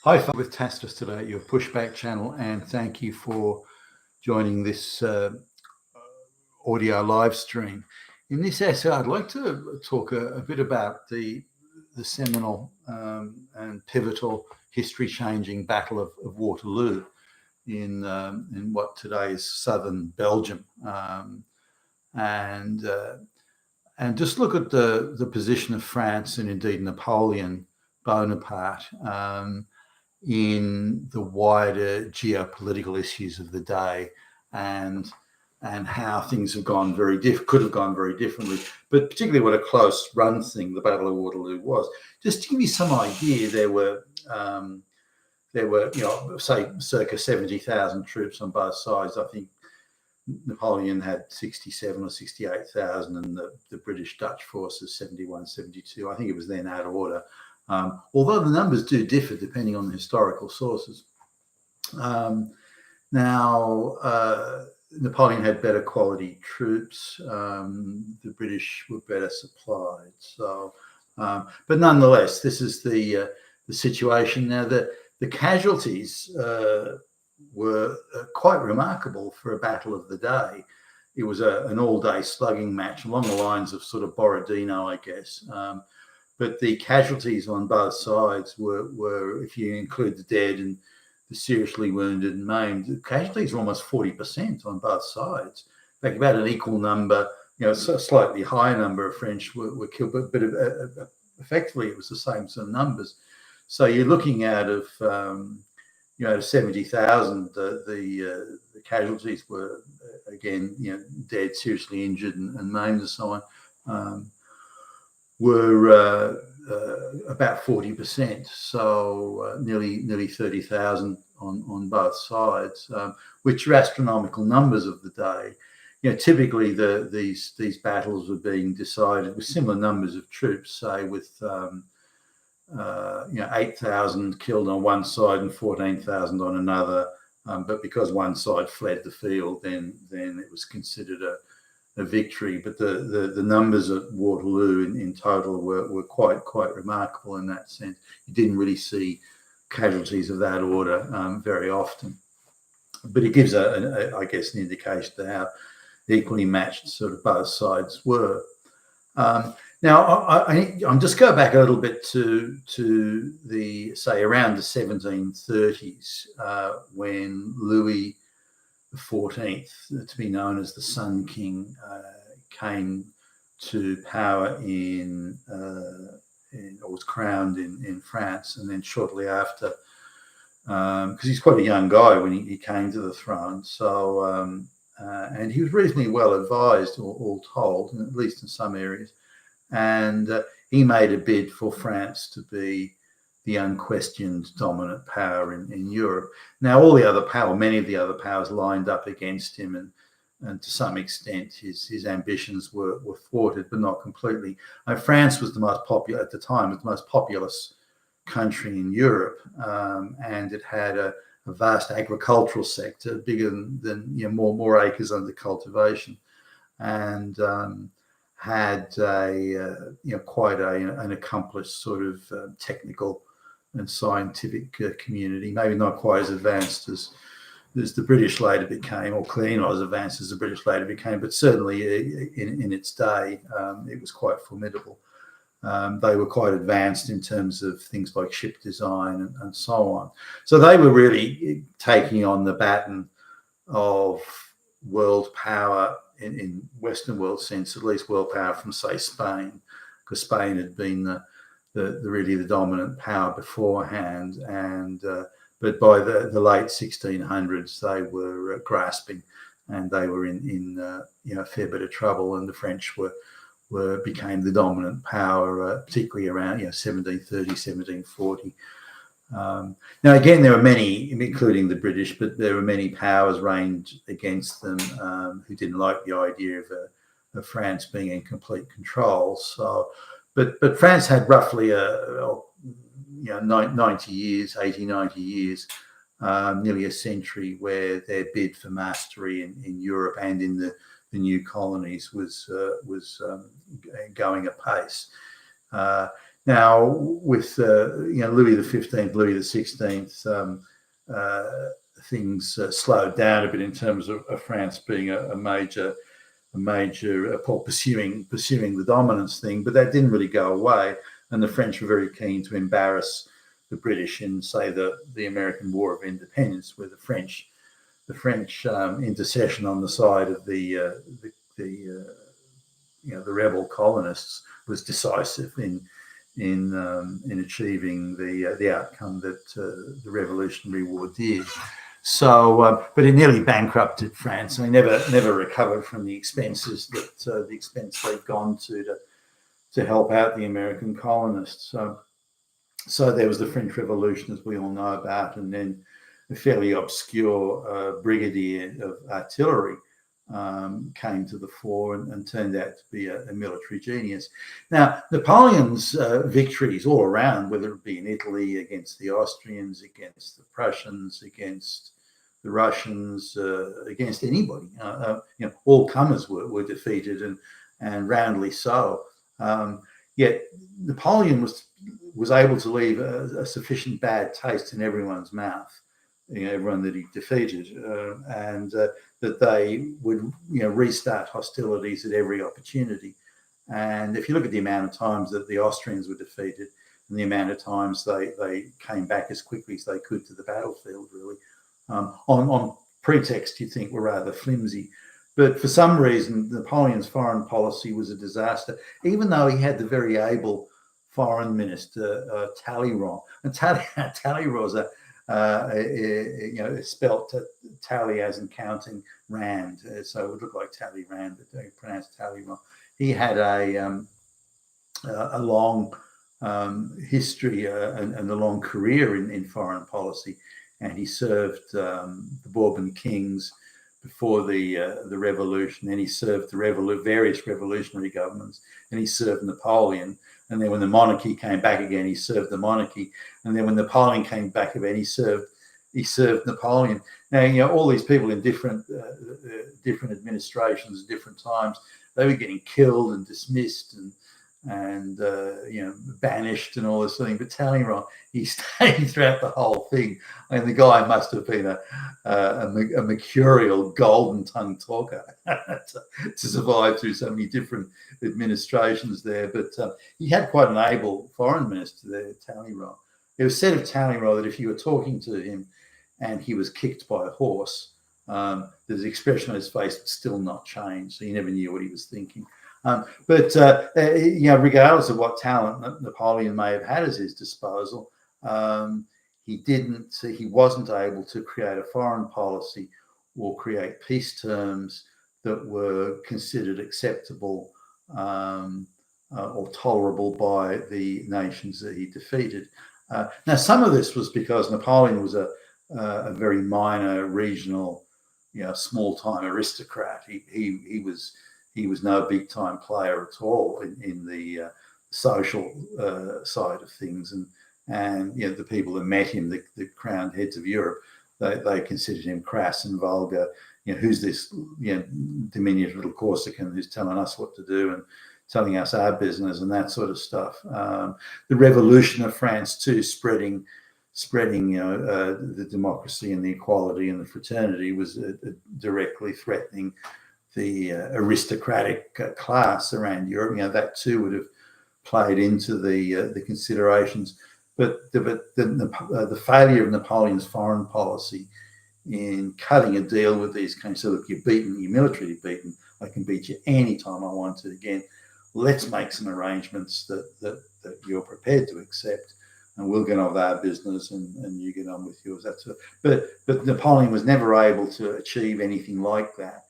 Hi, with Tacitus today at your Pushback channel, and thank you for joining this audio live stream. In this essay, I'd like to talk a bit about the seminal and pivotal history-changing Battle of Waterloo in what today is southern Belgium, and just look at the position of France and indeed Napoleon Bonaparte in the wider geopolitical issues of the day, and how things have gone could have gone very differently, but particularly what a close run thing the Battle of Waterloo was. Just to give you some idea, there were say circa 70,000 troops on both sides. I think Napoleon had 67 or 68,000, and the British Dutch forces 71, 72. I think it was then out of order. Although the numbers do differ depending on the historical sources. Napoleon had better quality troops. The British were better supplied. So, but nonetheless, this is the situation. Now, the casualties were quite remarkable for a battle of the day. It was an all-day slugging match along the lines of sort of Borodino, I guess. But the casualties on both sides were, if you include the dead and the seriously wounded and maimed, the casualties were almost 40% on both sides. In fact, about an equal number, a slightly higher number of French were killed, but effectively it was the same sort of numbers. So you're looking out of 70,000. The casualties were again, dead, seriously injured, and maimed, and so on. Were about 40%, so nearly 30,000 on both sides, which are astronomical numbers of the day. Typically these battles were being decided with similar numbers of troops, say with 8,000 killed on one side and 14,000 on another. But because one side fled the field, then it was considered a victory. But the numbers at Waterloo in total were quite remarkable in that sense. You didn't really see casualties of that order very often, but it gives I guess an indication to how equally matched sort of both sides were. Now I'm just go back a little bit to the, say, around the 1730s when Louis the 14th, to be known as the Sun King, came to power or was crowned in France, and then shortly after, because he's quite a young guy when he came to the throne. So, and he was reasonably well advised, all told, at least in some areas, and he made a bid for France to be the unquestioned dominant power in Europe. Now, many of the other powers lined up against him, and to some extent his ambitions were thwarted, but not completely. France was the most popular at the time, was the most populous country in Europe, and it had a vast agricultural sector, bigger than more acres under cultivation, and had quite an accomplished sort of technical and scientific community, maybe not quite as advanced as the British later became, or clearly not as advanced as the British later became, but certainly in its day, it was quite formidable. They were quite advanced in terms of things like ship design and so on. So they were really taking on the baton of world power in Western world sense, at least world power from, say, Spain, because Spain had been really the dominant power beforehand, and but by the late 1600s they were grasping, and they were in a fair bit of trouble, and the French became the dominant power, particularly around 1730, 1740. Now again, there were many, including the British, but there were many powers ranged against them who didn't like the idea of France being in complete control. So. But France had roughly 90 years, 80, 90 years, nearly a century, where their bid for mastery in Europe and in the new colonies was going apace. Now, with Louis XV, Louis XVI, things slowed down a bit in terms of France being a major pursuing the dominance thing, but that didn't really go away, and the French were very keen to embarrass the British in, say, the American War of Independence, where the French intercession on the side of the rebel colonists was decisive in achieving the outcome that the Revolutionary War did. So, but it nearly bankrupted France. They never recovered from the expenses that the expense they'd gone to help out the American colonists. So there was the French Revolution, as we all know about, and then a fairly obscure brigadier of artillery came to the fore and turned out to be a military genius. Now, Napoleon's victories all around, whether it be in Italy against the Austrians, against the Prussians, against the Russians, against anybody, all comers were defeated, and roundly so. Yet Napoleon was able to leave a sufficient bad taste in everyone's mouth, everyone that he defeated, and that they would restart hostilities at every opportunity. And if you look at the amount of times that the Austrians were defeated and the amount of times they came back as quickly as they could to the battlefield, really, on pretext you think were rather flimsy. But for some reason, Napoleon's foreign policy was a disaster, even though he had the very able foreign minister, Talleyrand. And Talleyrand's spelt tally as in counting rand, so it would look like Talleyrand, but they pronounced Talleyrand. He had a long history and a long career in foreign policy, and he served the Bourbon kings before the revolution, and he served the various revolutionary governments, and he served Napoleon. And then when the monarchy came back again, he served the monarchy. And then when Napoleon came back again, he served Napoleon. Now, all these people in different administrations, different times, they were getting killed and dismissed and banished and all this thing. But Talleyrand, he stayed throughout the whole thing. And the guy must have been a mercurial, golden tongue talker to survive through so many different administrations there. But he had quite an able foreign minister there, Talleyrand. It was said of Talleyrand that if you were talking to him and he was kicked by a horse, the expression on his face would still not change. So you never knew what he was thinking. But regardless of what talent Napoleon may have had at his disposal, he wasn't able to create a foreign policy or create peace terms that were considered acceptable or tolerable by the nations that he defeated. Now, some of this was because Napoleon was a very minor, regional, small-time aristocrat. He was no big-time player at all in the social side of things, and the people that met him, the crowned heads of Europe, they considered him crass and vulgar. Who's this diminutive little Corsican who's telling us what to do and telling us our business and that sort of stuff. The revolution of France too, spreading the democracy and the equality and the fraternity, was directly threatening the aristocratic class around Europe. That too would have played into the considerations. But the failure of Napoleon's foreign policy in cutting a deal with these kinds of, look, you're beaten, you're militarily beaten, I can beat you anytime I want to again. Let's make some arrangements that you're prepared to accept, and we'll get on with our business and you get on with yours. But Napoleon was never able to achieve anything like that.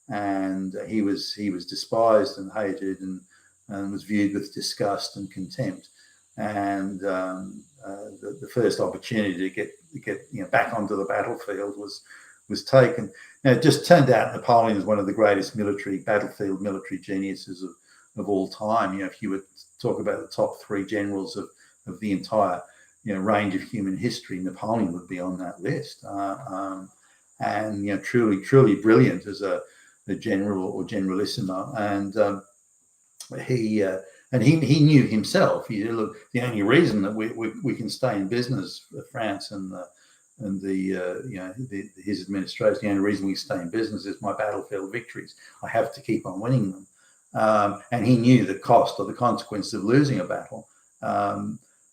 And he was despised and hated and was viewed with disgust and contempt. And the first opportunity to get back onto the battlefield was taken. Now, it just turned out Napoleon is one of the greatest battlefield military geniuses of all time. If you would talk about the top three generals of the entire range of human history, Napoleon would be on that list. And truly brilliant as a general or generalissimo, and And he knew himself. He said, look, the only reason that we can stay in business, France and his administration, the only reason we stay in business is my battlefield victories. I have to keep on winning them. And he knew the cost or the consequence of losing a battle.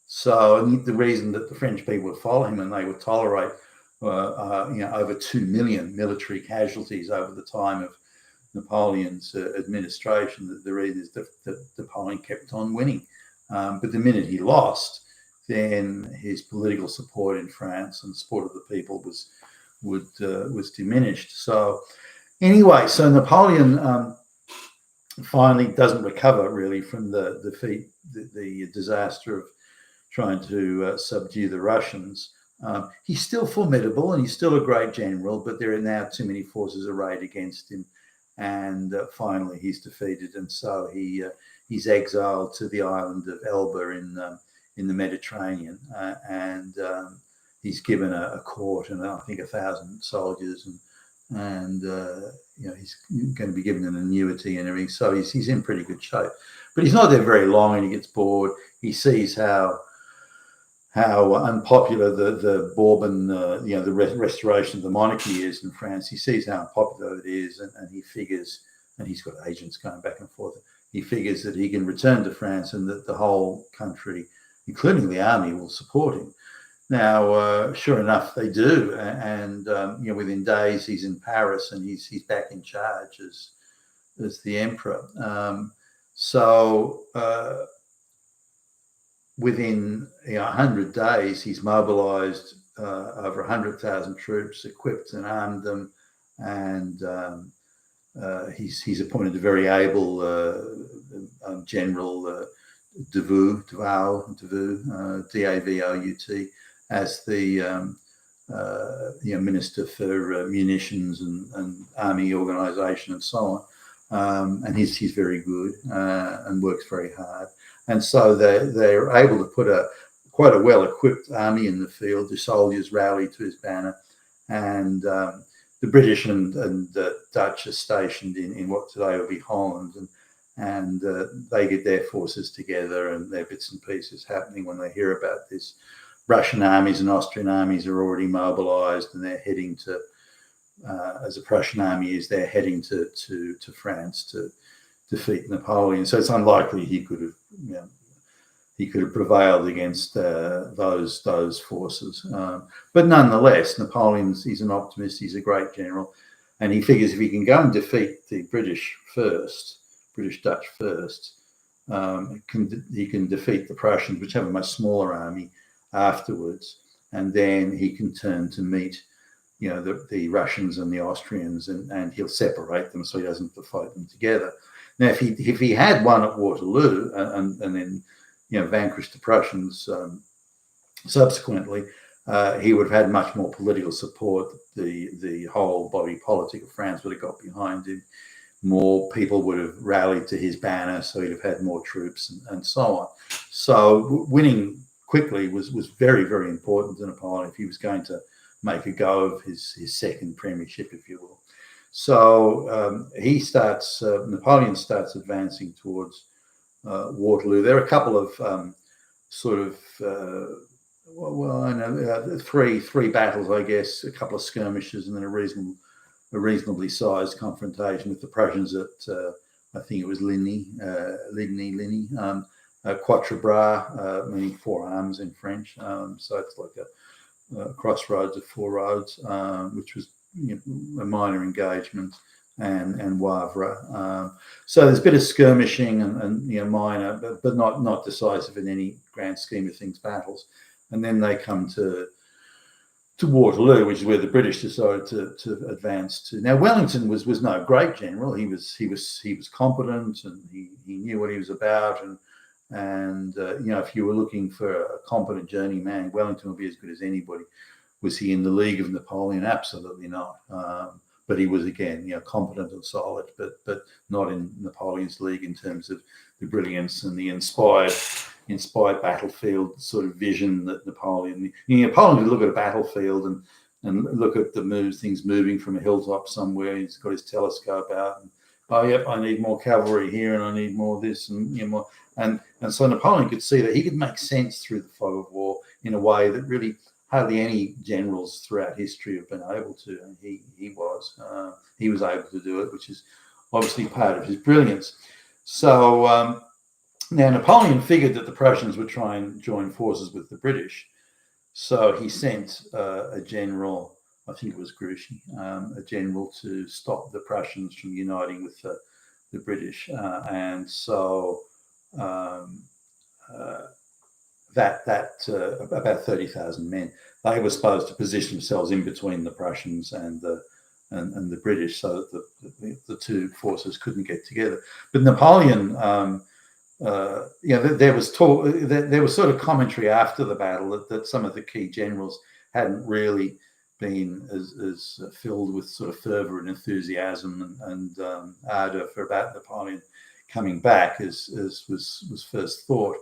So the reason that the French people would follow him and they would tolerate over 2 million military casualties over the time of Napoleon's administration, the reason is that Napoleon kept on winning. But the minute he lost, then his political support in France and support of the people was diminished. So anyway, so Napoleon finally doesn't recover really from the defeat, the disaster of trying to subdue the Russians. He's still formidable and he's still a great general, but there are now too many forces arrayed against him. And finally, he's defeated, and so he's exiled to the island of Elba in the Mediterranean, and he's given a court and I think 1,000 soldiers, and he's going to be given an annuity and everything. So he's in pretty good shape, but he's not there very long, and he gets bored. He sees how unpopular the Bourbon, the restoration of the monarchy is in France. He sees how unpopular it is, and he figures, and he's got agents going back and forth. He figures that he can return to France and that the whole country, including the army, will support him. Now, sure enough, they do, and within days he's in Paris and he's back in charge as the emperor. Within 100 days, he's mobilized over 100,000 troops, equipped and armed them, and he's appointed a very able General Davout, D-A-V-O-U-T, as the Minister for Munitions and Army Organisation and so on. And he's very good and works very hard. And so they're able to put quite a well-equipped army in the field. The soldiers rally to his banner, and the British and the Dutch are stationed in what today will be Holland, and they get their forces together, and their bits and pieces happening when they hear about this. Russian armies and Austrian armies are already mobilised, and they're heading to, as the Prussian army is, they're heading to France to defeat Napoleon. So it's unlikely he could have prevailed against those forces. But nonetheless, he's an optimist. He's a great general, and he figures if he can go and defeat the British Dutch first, he can defeat the Prussians, which have a much smaller army, afterwards, and then he can turn to meet the Russians and the Austrians, and he'll separate them so he doesn't have to fight them together. Now, if he had won at Waterloo and then vanquished the Prussians subsequently, he would have had much more political support. The whole body politic of France would have got behind him. More people would have rallied to his banner, so he'd have had more troops and so on. So winning quickly was very, very important to Napoleon if he was going to make a go of his second premiership, if you will. So Napoleon starts advancing towards Waterloo. There are a couple of three battles, I guess, a couple of skirmishes, and then a reasonably sized confrontation with the Prussians at I think it was Ligny, Quatre Bras, meaning 4 arms in French. So it's like a crossroads of 4 roads, which was a minor engagement, and Wavre. So there's a bit of skirmishing and minor, but not decisive in any grand scheme of things battles. And then they come to Waterloo, which is where the British decided to advance to. Now, Wellington was no great general. He was competent, and he knew what he was about. And if you were looking for a competent journeyman, Wellington would be as good as anybody. Was he in the league of Napoleon? Absolutely not. But he was, again, competent and solid, but not in Napoleon's league in terms of the brilliance and the inspired battlefield sort of vision that Napoleon would look at a battlefield and look at things moving from a hilltop somewhere. He's got his telescope out, and I need more cavalry here, and I need more this and more. And so Napoleon could see that he could make sense through the fog of war in a way that really hardly any generals throughout history have been able to. And he was able to do it, which is obviously part of his brilliance. So now Napoleon figured that the Prussians would try and join forces with the British. So he sent a general, I think it was Grouchy, a general to stop the Prussians from uniting with the British. And so about 30,000 men, they were supposed to position themselves in between the Prussians and the British, so that the two forces couldn't get together. But Napoleon, there was talk, there was sort of commentary after the battle that some of the key generals hadn't really been as filled with sort of fervour and enthusiasm and ardour about Napoleon coming back as was first thought.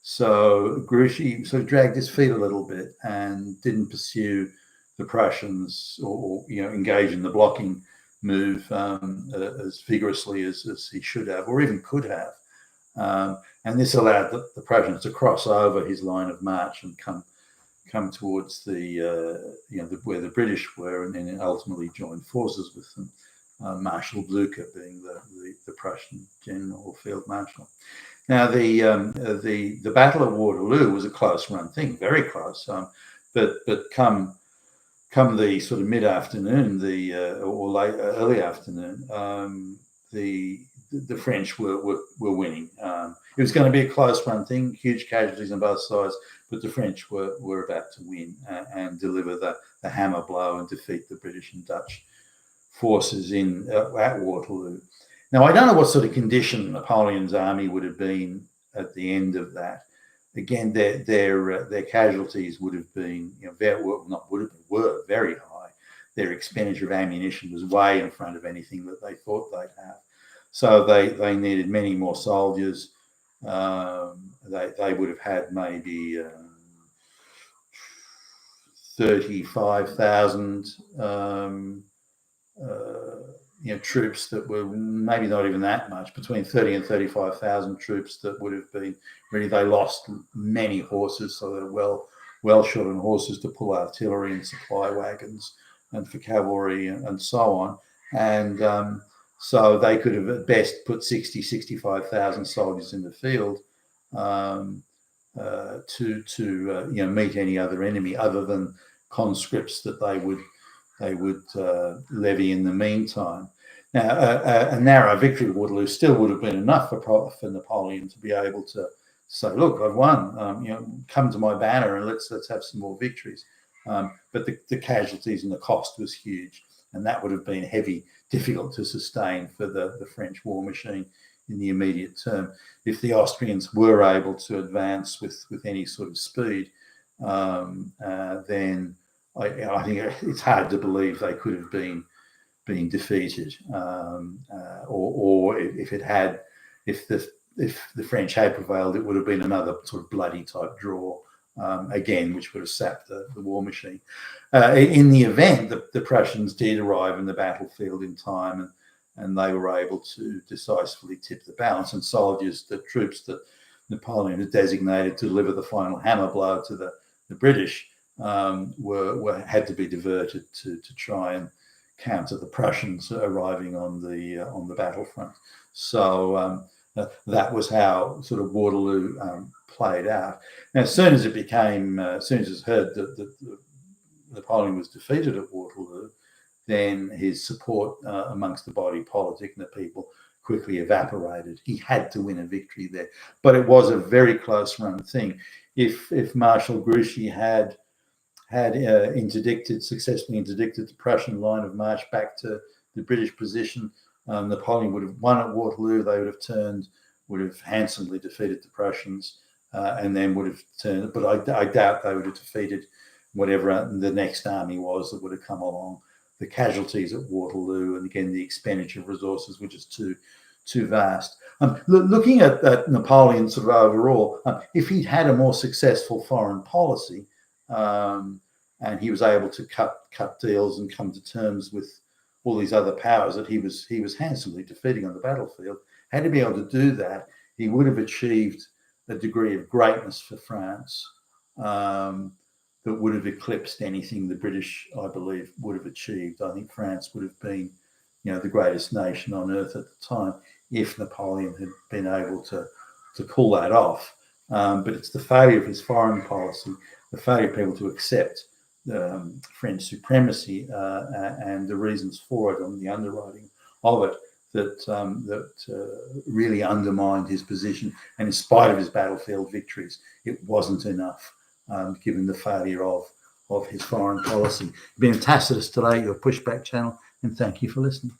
So Grouchy sort of dragged his feet a little bit and didn't pursue the Prussians or engage in the blocking move as vigorously as he should have or even could have. And this allowed the Prussians to cross over his line of march and come towards where the British were, and then ultimately join forces with them. Marshal Blucher being the Prussian general or field marshal. Now the Battle of Waterloo was a close run thing, very close. But come the sort of mid afternoon, or late early afternoon, the French were winning. It was going to be a close run thing, huge casualties on both sides, but the French were about to win and deliver the hammer blow and defeat the British and Dutch forces at Waterloo. Now, I don't know what sort of condition Napoleon's army would have been at the end of that. Again, their casualties would have been, were very high. Their expenditure of ammunition was way in front of anything that they thought they'd have. So they needed many more soldiers. They would have had maybe 35,000 troops that were maybe not even that much, between 30 and 35,000 troops that would have been ready. They lost many horses, so they're well short on horses to pull artillery and supply wagons and for cavalry and so on. And so they could have at best put 65,000 soldiers in the field to meet any other enemy other than conscripts that they would levy in the meantime. Now, a narrow victory at Waterloo still would have been enough for Napoleon to be able to say, "Look, I've won. Come to my banner and let's have some more victories." But the casualties and the cost was huge, and that would have been heavy, difficult to sustain for the French war machine in the immediate term. If the Austrians were able to advance with any sort of speed, then I think it's hard to believe they could have been defeated, or if the French had prevailed, it would have been another sort of bloody type draw again, which would have sapped the war machine. In the event, the Prussians did arrive in the battlefield in time, and they were able to decisively tip the balance. And troops that Napoleon had designated to deliver the final hammer blow to the British had to be diverted to try and counter the Prussians arriving on the battlefront. So that was how sort of Waterloo played out. Now, as soon as it was heard that Napoleon was defeated at Waterloo, then his support amongst the body politic and the people quickly evaporated. He had to win a victory there, but it was a very close run thing. If Marshal Grouchy had successfully interdicted the Prussian line of march back to the British position, Napoleon would have won at Waterloo. They would have handsomely defeated the Prussians, and then would have turned. But I doubt they would have defeated whatever the next army was that would have come along. The casualties at Waterloo, and again the expenditure of resources, were just too vast. Looking at Napoleon sort of overall, if he'd had a more successful foreign policy, and he was able to cut deals and come to terms with all these other powers that he was handsomely defeating on the battlefield, had to be able to do that. he would have achieved a degree of greatness for France that would have eclipsed anything the British, I believe, would have achieved. I think France would have been, the greatest nation on earth at the time if Napoleon had been able to pull that off. But it's the failure of his foreign policy, the failure of people to accept French supremacy and the reasons for it and the underwriting of it that really undermined his position. And in spite of his battlefield victories, it wasn't enough, given the failure of his foreign policy. You've been Tacitus today, your Pushback channel, and thank you for listening.